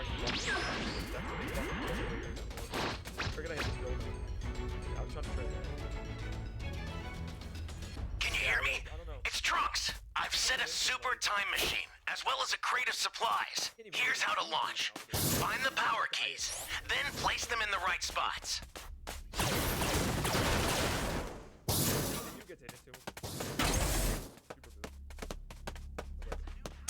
trying to block. We're gonna hit this building. I was trying to try that. Can you hear me? I don't know. It's Trunks. I've set a super time machine, as well as a crate of supplies. Here's how to launch. Find the power keys, then place them in the right spots. You get to hit it too. Super boost.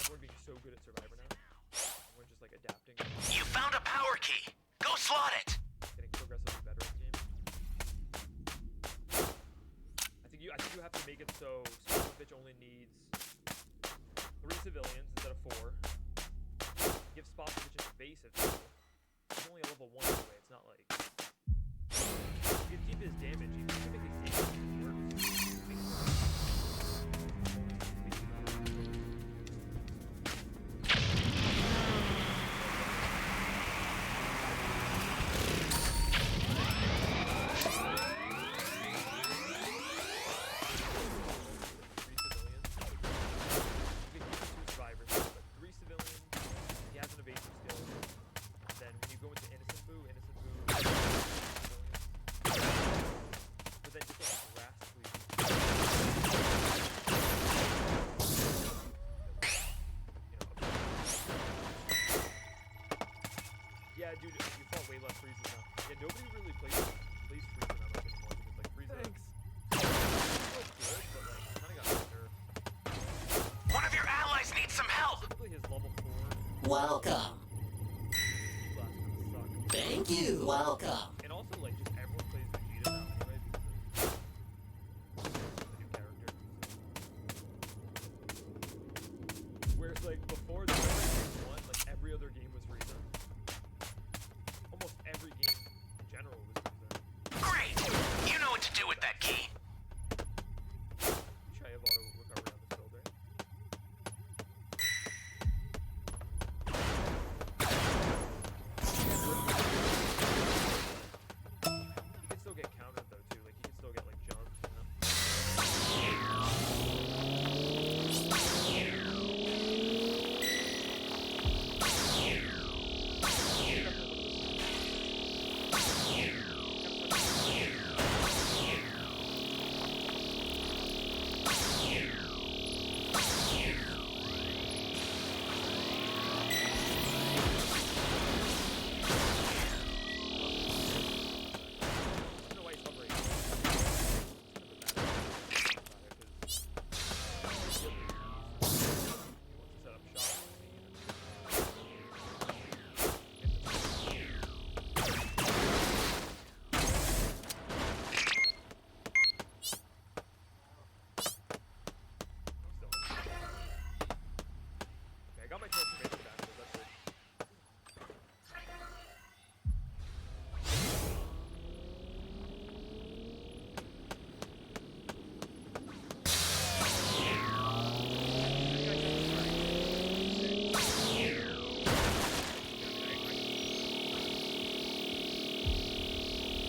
Everyone being so good at Survivor now. Everyone just like adapting. You found a power key. Go slot it. Getting progressively better in the game. I think you have to make it so Spopovich only needs 3 civilians instead of 4. Give Spopovich an evasive skill. He's only a level 1 anyway. It's not like you can keep his damage. You can make his damage worse. Yeah, dude, you fought way less freezes now. Yeah, nobody really plays freeze that much anymore because like freeze Thanks. Still good, but like kinda got nerfed. One of your allies needs some help. Typically his level 4 Welcome. class kinda suck. Thank you. Welcome. And also like just everyone plays Vegeta now anyway because of the new character. Whereas like before the game one, like every other game was Frieza. Almost every game in general was Frieza. Great. You know what to do with that key. Try have auto recovery on this build, right? You can still get countered though too, like you can still get like jumped, you know? I don't know why he's hovering. It's kind of a bad about it, 'cause he wants to set up shop. Okay, I got my transformation back, so that's good.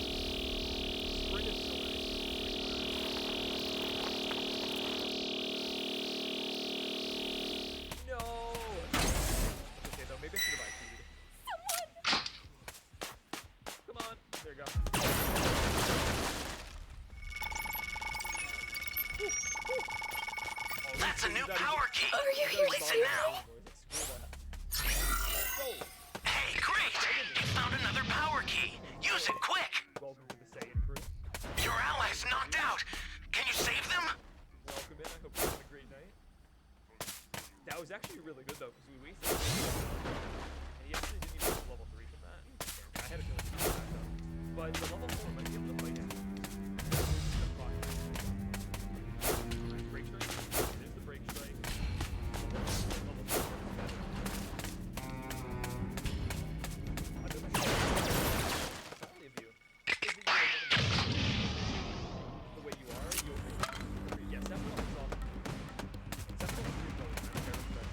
Spring is so nice. No! Okay, though, maybe I should have IQ'd. Come on! There you go. Woo, woo. Oh, That's a he's new not power even- key. Are you he's here? not even Listen now. bothering anymore. He's like, screw that. Hey, great. You found another power key. Use it quick. Go! Welcome to the Saiyan crew. Your allies knocked out. Can you save them? Welcome in. I hope you had a great night. That was actually really good though, because we wasted. And he actually didn't even get to level 3 from that. I had a feeling he would back up. But the level 4 might be able to fight him. Break strike. It is the break strike. Level 4 is better. I don't know. Probably of you. Is it the way you are, you'll yes, that was awesome. Except for the 3 colors, I don't care.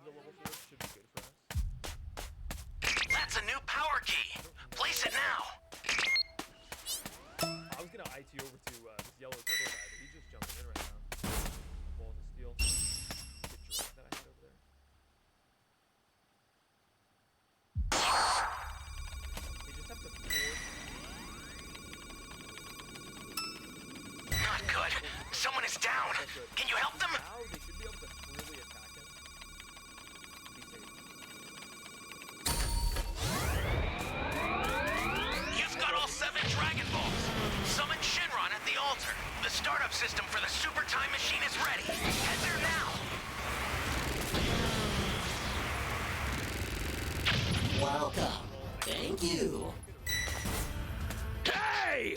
the level 4 should be good for us. That's a new power key. Place it now. I was gonna IT over to this yellow turtle guy, but he's just jumping in right now. Balling the steel. Good drink that I had over there. They just have to force. Not good. Someone is down. Can you help them? Now they should be able to freely attack him. Be safe. You've got all 7 Dragon Balls. Summon Shinron at the altar. The startup system for the Super Time Machine is ready. Head there now. Welcome. Thank you. Hey!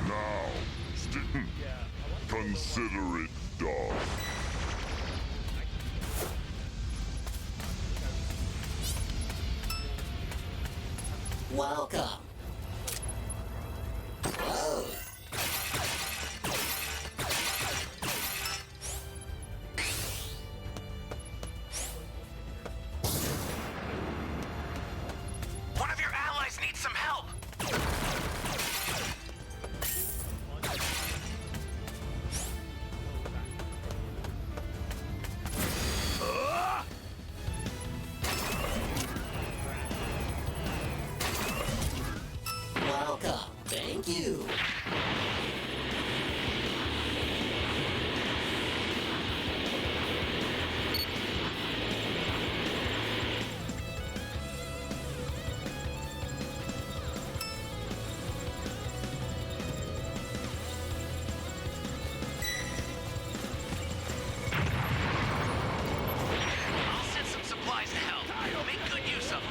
Now, consider it done. Welcome. Close. One of your allies needs some help. Welcome. Thank you. I'll send some supplies to help. Make good use of them.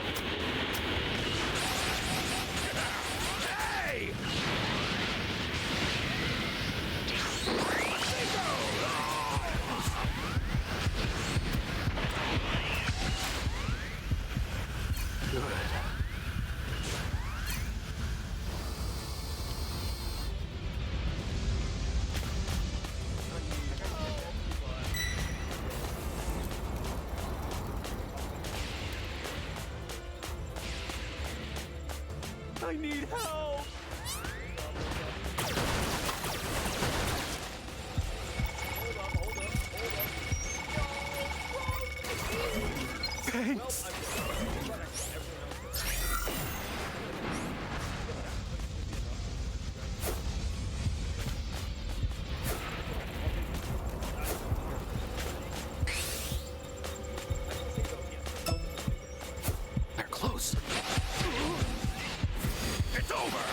Hey! I need help! Thanks! They're close. It's over!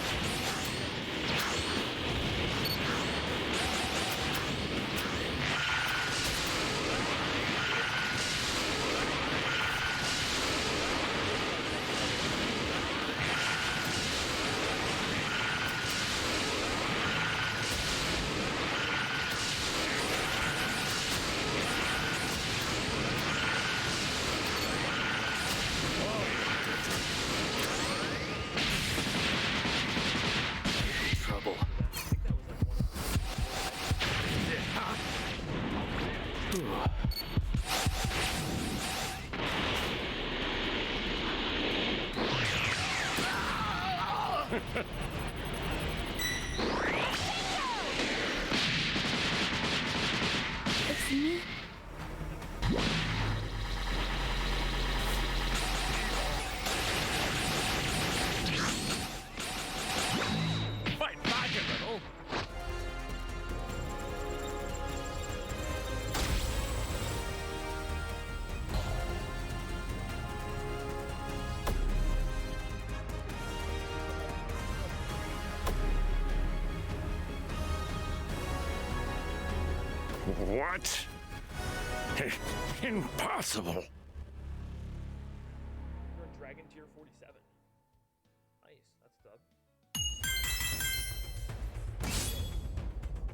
Trouble. It's me. Fight back a little. What? Impossible. You're a Dragon Tier 47. Nice, that's dub.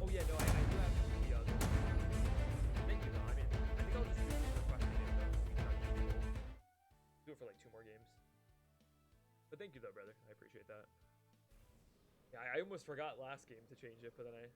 Oh yeah, no, I do have the other. Thank you, though. I mean, I think I'll just do the requesting it, though. We can actually thank you though, brother. I appreciate that. Yeah, I almost forgot last game to change it, but then I